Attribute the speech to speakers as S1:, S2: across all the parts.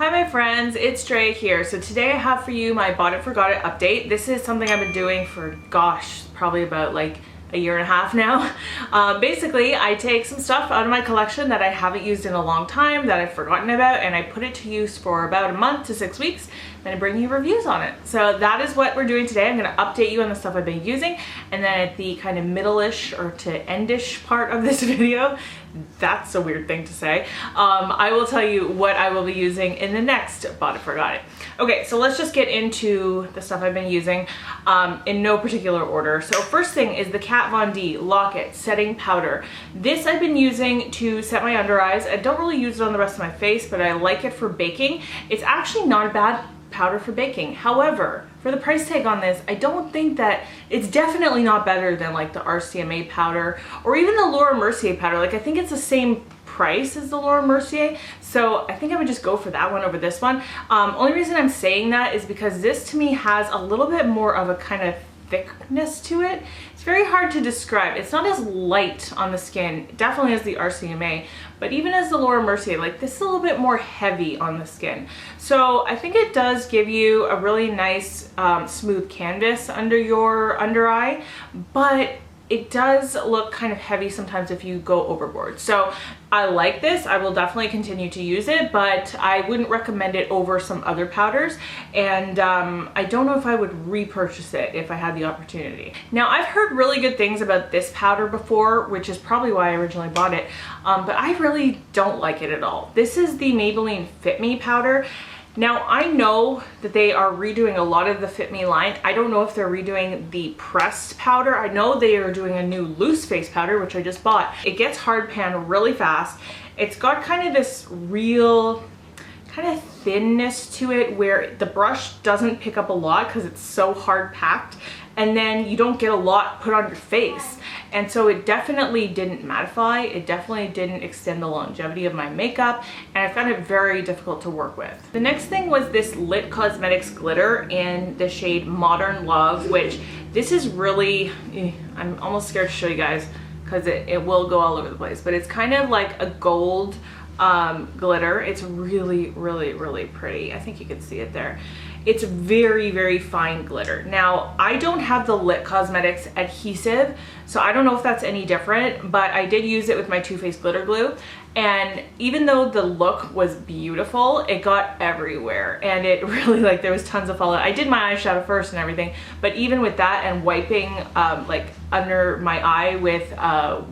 S1: Hi my friends, it's Dre here. So today I have for you my Bought It Forgot It update. This is something I've been doing for, gosh, probably about like a year and a half now. Basically, I take some stuff out of my collection that I haven't used in a long time, that I've forgotten about, and I put it to use for about a month to 6 weeks, then I bring you reviews on it. So that is what we're doing today. I'm gonna update you on the stuff I've been using, and then at the kind of middle-ish or to end-ish part of this video, that's a weird thing to say, I will tell you what I will be using in the next Bought It Forgot It. Okay, so let's just get into the stuff I've been using in no particular order. So first thing is the Kat Von D Lock-It Setting Powder. This I've been using to set my under eyes. I don't really use it on the rest of my face, but I like it for baking. It's actually not a bad powder for baking. However, for the price tag on this, I don't think that it's definitely not better than like the RCMA powder or even the Laura Mercier powder. Like I think it's the same price as the Laura Mercier, so I think I would just go for that one over this one. Only reason I'm saying that is because this to me has a little bit more of a kind of thickness to it. It's very hard to describe. It's not as light on the skin, definitely as the RCMA, but even as the Laura Mercier, like this is a little bit more heavy on the skin. So I think it does give you a really nice smooth canvas under your under eye, but it does look kind of heavy sometimes if you go overboard. So I like this. I will definitely continue to use it, but I wouldn't recommend it over some other powders. And I don't know if I would repurchase it if I had the opportunity. Now, I've heard really good things about this powder before, which is probably why I originally bought it, but I really don't like it at all. This is the Maybelline Fit Me powder. Now, I know that they are redoing a lot of the Fit Me line. I don't know if they're redoing the pressed powder. I know they are doing a new loose face powder, which I just bought. It gets hard pan really fast. It's got kind of this real kind of thinness to it where the brush doesn't pick up a lot because it's so hard packed, and then you don't get a lot put on your face. And so it definitely didn't mattify. It definitely didn't extend the longevity of my makeup, and I found it very difficult to work with. The next thing was this Lit Cosmetics glitter in the shade Modern Love, which this is really, I'm almost scared to show you guys because it will go all over the place, but it's kind of like a gold glitter. It's really, really, really pretty. I think you can see it there. It's very, very fine glitter. Now, I don't have the Lit Cosmetics adhesive, so I don't know if that's any different, but I did use it with my Too Faced glitter glue. And even though the look was beautiful, it got everywhere. And it really, like, there was tons of fallout. I did my eyeshadow first and everything, but even with that and wiping like under my eye with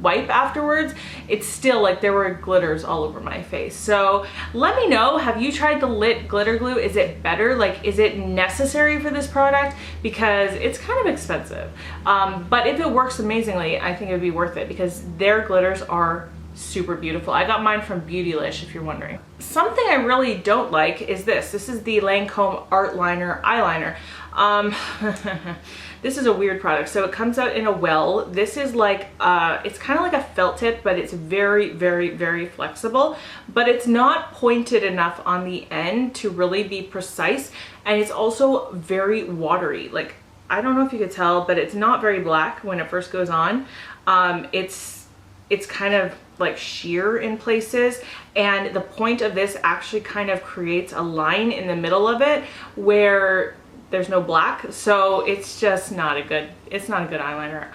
S1: wipe afterwards, it's still like there were glitters all over my face. So let me know, have you tried the Lit glitter glue? Is it better? Like, is it necessary for this product? Because it's kind of expensive. But if it works amazingly, I think it would be worth it because their glitters are super beautiful. I got mine from Beautylish, if you're wondering. Something I really don't like is this. This is the Lancome Art Liner Eyeliner. This is a weird product. So it comes out in a well. This is like, it's kind of like a felt tip, but it's very, very, very flexible. But it's not pointed enough on the end to really be precise. And it's also very watery. Like, I don't know if you could tell, but it's not very black when it first goes on. It's kind of like sheer in places, and the point of this actually kind of creates a line in the middle of it where there's no black, so it's just not a good, it's not a good eyeliner.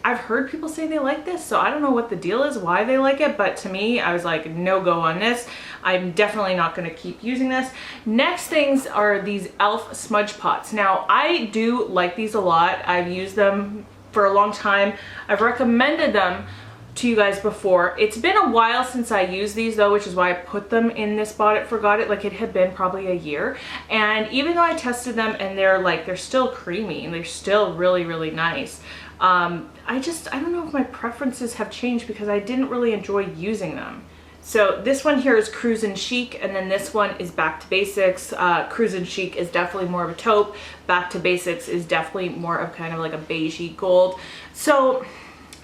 S1: I've heard people say they like this, so I don't know what the deal is, why they like it, but to me, I was like, no go on this. I'm definitely not going to keep using this. Next things are these e.l.f. smudge pots. Now, I do like these a lot. I've used them for a long time. I've recommended them to you guys before. It's been a while since I used these though, which is why I put them in this Bought It Forgot It. Like, it had been probably a year, and even though I tested them and they're still creamy and they're still really, really nice, I don't know if my preferences have changed because I didn't really enjoy using them. So this one here is Cruisin' Chic, and then this one is Back to Basics. Cruisin' Chic is definitely more of a taupe. Back to Basics is definitely more of kind of like a beigey gold. So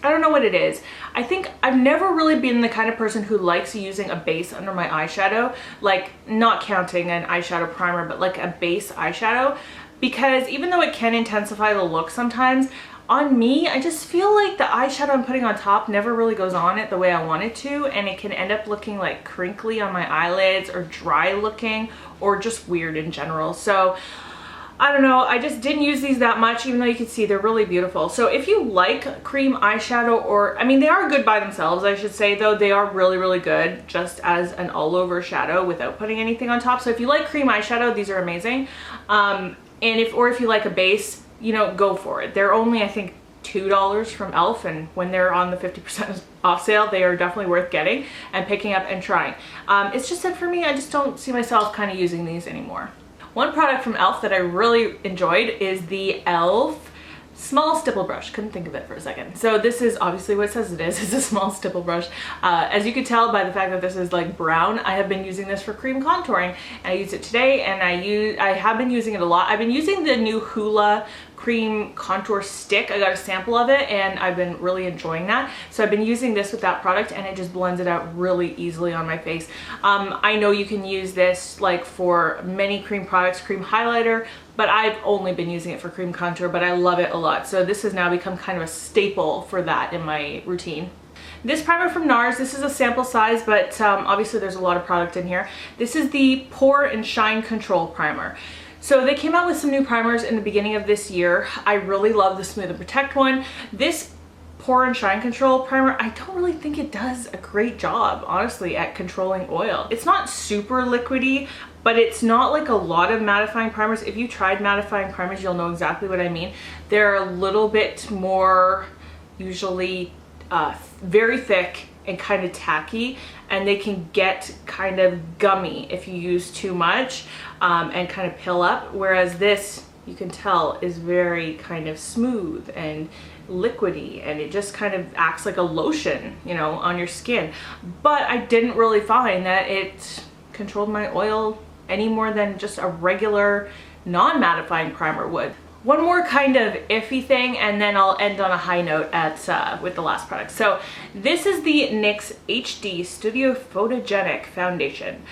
S1: I don't know what it is. I think I've never really been the kind of person who likes using a base under my eyeshadow, like not counting an eyeshadow primer, but like a base eyeshadow, because even though it can intensify the look sometimes, On me, I just feel like the eyeshadow I'm putting on top never really goes on it the way I want it to, and it can end up looking like crinkly on my eyelids or dry looking or just weird in general. So I don't know, I just didn't use these that much, even though you can see they're really beautiful. So if you like cream eyeshadow, or I mean, they are good by themselves, I should say, though they are really, really good just as an all over shadow without putting anything on top. So if you like cream eyeshadow, these are amazing. And if you like a base, you know, go for it. They're only, I think, $2 from e.l.f. and when they're on the 50% off sale, they are definitely worth getting and picking up and trying. It's just that for me, I just don't see myself kind of using these anymore. One product from e.l.f. that I really enjoyed is the e.l.f. small stipple brush. Couldn't think of it for a second. So this is obviously what it says it is. It's a small stipple brush. As you could tell by the fact that this is like brown, I have been using this for cream contouring. I used it today, and I have been using it a lot. I've been using the new Hoola cream contour stick. I got a sample of it and I've been really enjoying that. So I've been using this with that product, and it just blends it out really easily on my face. I know you can use this like for many cream products, cream highlighter, but I've only been using it for cream contour, but I love it a lot. So this has now become kind of a staple for that in my routine. This primer from NARS, this is a sample size, but obviously there's a lot of product in here. This is the Pore and Shine Control Primer. So they came out with some new primers in the beginning of this year. I really love the Smooth and Protect one. This Pore and Shine Control Primer, I don't really think it does a great job, honestly, at controlling oil. It's not super liquidy, but it's not like a lot of mattifying primers. If you tried mattifying primers, you'll know exactly what I mean. They're a little bit more usually very thick and kind of tacky, and they can get kind of gummy if you use too much and kind of pill up, whereas this, you can tell, is very kind of smooth and liquidy, and it just kind of acts like a lotion, you know, on your skin. But I didn't really find that it controlled my oil any more than just a regular non-mattifying primer would. One more kind of iffy thing, and then I'll end on a high note with the last product. So this is the NYX HD Studio Photogenic Foundation.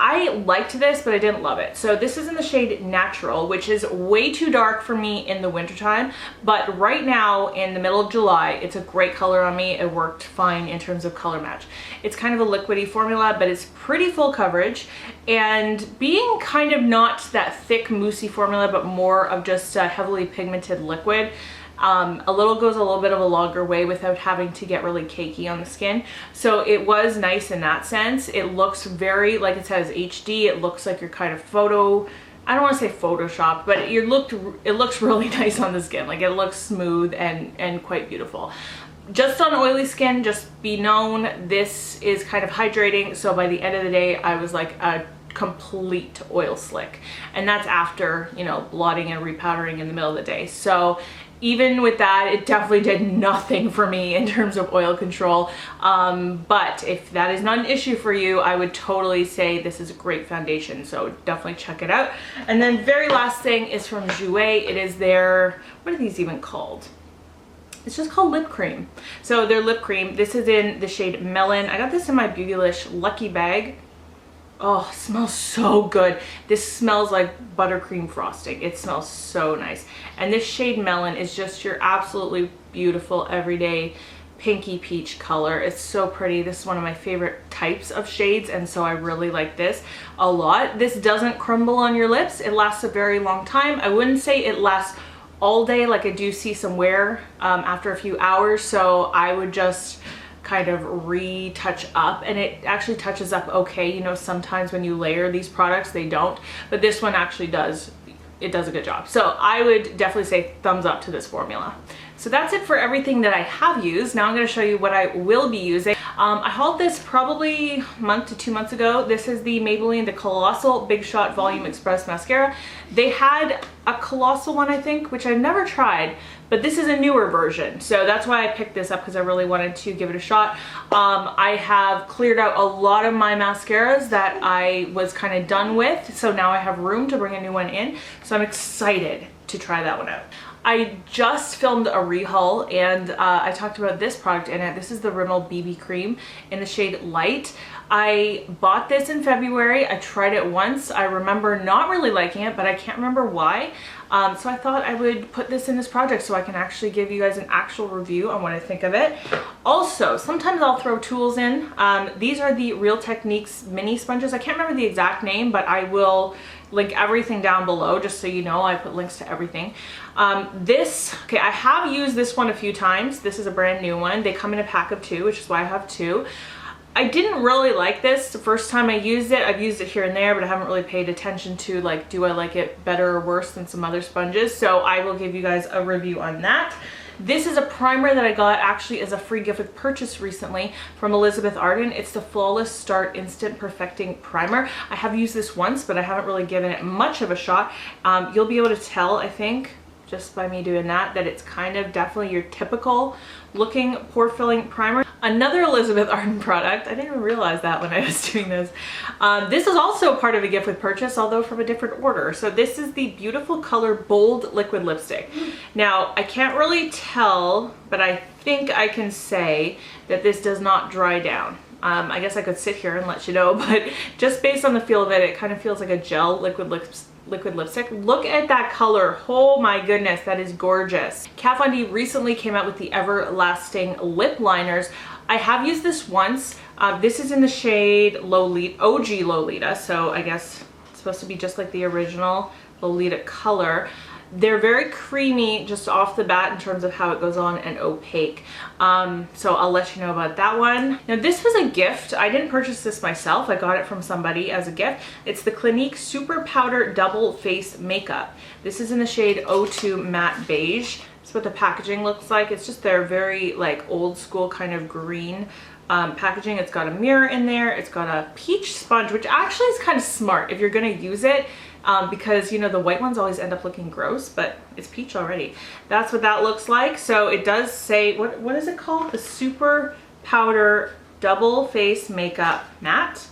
S1: I liked this, but I didn't love it. So this is in the shade Natural, which is way too dark for me in the wintertime, but right now in the middle of July, it's a great color on me. It worked fine in terms of color match. It's kind of a liquidy formula, but it's pretty full coverage, and being kind of not that thick moussey formula, but more of just a heavily pigmented liquid, a little goes a little bit of a longer way without having to get really cakey on the skin. So it was nice in that sense. It looks very, like it says HD, it looks like you're kind of I don't want to say Photoshopped, but it looks really nice on the skin. Like, it looks smooth and quite beautiful. Just on oily skin, just be known, this is kind of hydrating. So by the end of the day, I was like a complete oil slick. And that's after, you know, blotting and repowdering in the middle of the day. So even with that, it definitely did nothing for me in terms of oil control. But if that is not an issue for you, I would totally say this is a great foundation. So definitely check it out. And then very last thing is from Jouer. It is their, what are these even called? It's just called lip cream. So their lip cream, this is in the shade Melon. I got this in my Beautylish Lucky Bag. Oh, it smells so good. This smells like buttercream frosting. It smells so nice. And this shade Melon is just your absolutely beautiful everyday pinky peach color. It's so pretty. This is one of my favorite types of shades, and so I really like this a lot. This doesn't crumble on your lips. It lasts a very long time. I wouldn't say it lasts all day, like I do see some wear after a few hours, so I would just kind of retouch up, and it actually touches up okay. You know, sometimes when you layer these products they don't, but this one actually does. It does a good job. So I would definitely say thumbs up to this formula. So that's it for everything that I have used. Now I'm going to show you what I will be using. I hauled this probably a month to 2 months ago. This is the Maybelline the Colossal Big Shot Volume Express Mascara. They had a Colossal one, I think, which I've never tried, but this is a newer version. So that's why I picked this up, because I really wanted to give it a shot. I have cleared out a lot of my mascaras that I was kind of done with. So now I have room to bring a new one in. So I'm excited to try that one out. I just filmed a rehaul and I talked about this product in it. This is the Rimmel BB Cream in the shade Light. I bought this in February. I tried it once. I remember not really liking it, but I can't remember why. So I thought I would put this in this project so I can actually give you guys an actual review on what I think of it. Also, sometimes I'll throw tools in. These are the Real Techniques mini sponges. I can't remember the exact name, but I will link everything down below just so you know. I put links to everything. Okay, I have used this one a few times. This is a brand new one. They come in a pack of 2, which is why I have 2. I didn't really like this the first time I used it. I've used it here and there, but I haven't really paid attention to like, do I like it better or worse than some other sponges? So I will give you guys a review on that. This is a primer that I got actually as a free gift with purchase recently from Elizabeth Arden. It's the Flawless Start Instant Perfecting Primer. I have used this once, but I haven't really given it much of a shot. You'll be able to tell, I think, just by me doing that it's kind of definitely your typical looking pore filling primer. Another Elizabeth Arden product, I didn't even realize that when I was doing this. This is also part of a gift with purchase, although from a different order. So this is the Beautiful Color Bold Liquid Lipstick. Now, I can't really tell, but I think I can say that this does not dry down. I guess I could sit here and let you know, but just based on the feel of it, it kind of feels like a gel liquid lipstick. Look at that color. Oh my goodness, that is gorgeous. Kat Von D recently came out with the Everlasting lip liners. I have used this once. This is in the shade OG Lolita, so I guess it's supposed to be just like the original Lolita color. They're very creamy just off the bat in terms of how it goes on, and opaque. So I'll let you know about that one. Now this was a gift. I didn't purchase this myself. I got it from somebody as a gift. It's the Clinique Super Powder Double Face Makeup. This is in the shade 02 Matte Beige. That's what the packaging looks like. It's just their very like old school kind of green packaging. It's got a mirror in there. It's got a peach sponge, which actually is kind of smart if you're gonna use it. Because you know the white ones always end up looking gross, but it's peach already. That's what that looks like. So it does say, what is it called? The Super Powder Double Face Makeup Matte?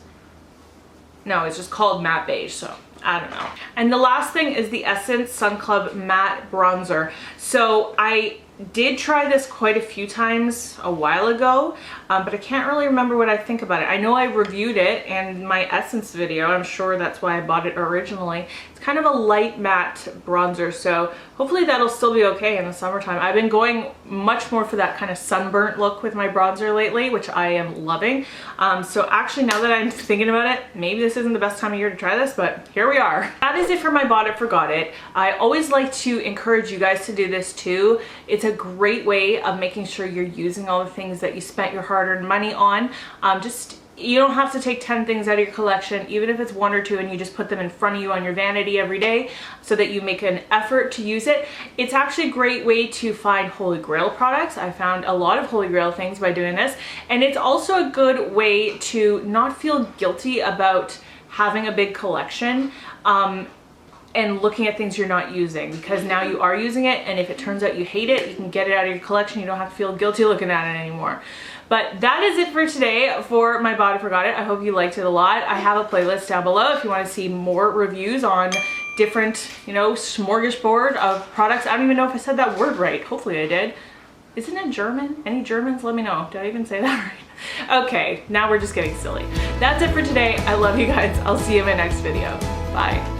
S1: No, it's just called Matte Beige, so I don't know. And the last thing is the Essence Sun Club Matte Bronzer. So I did try this quite a few times a while ago, but I can't really remember what I think about it. I know I reviewed it in my Essence video. I'm sure that's why I bought it originally. It's kind of a light matte bronzer, so hopefully that'll still be okay in the summertime. I've been going much more for that kind of sunburnt look with my bronzer lately, which I am loving. So actually, now that I'm thinking about it, maybe this isn't the best time of year to try this, but here we are. That is it for my Bought It, Forgot It. I always like to encourage you guys to do this too. It's a great way of making sure you're using all the things that you spent your hard-earned money on. You don't have to take 10 things out of your collection, even if it's 1 or 2, and you just put them in front of you on your vanity every day so that you make an effort to use it. It's actually a great way to find Holy Grail products. I found a lot of Holy Grail things by doing this. And it's also a good way to not feel guilty about having a big collection and looking at things you're not using, because now you are using it, and if it turns out you hate it, you can get it out of your collection. You don't have to feel guilty looking at it anymore. But that is it for today for my Bought It, Forgot It. I hope you liked it a lot. I have a playlist down below if you want to see more reviews on different, you know, smorgasbord of products. I don't even know if I said that word right. Hopefully I did. Isn't it German? Any Germans? Let me know. Did I even say that right? Okay, now we're just getting silly. That's it for today. I love you guys. I'll see you in my next video. Bye.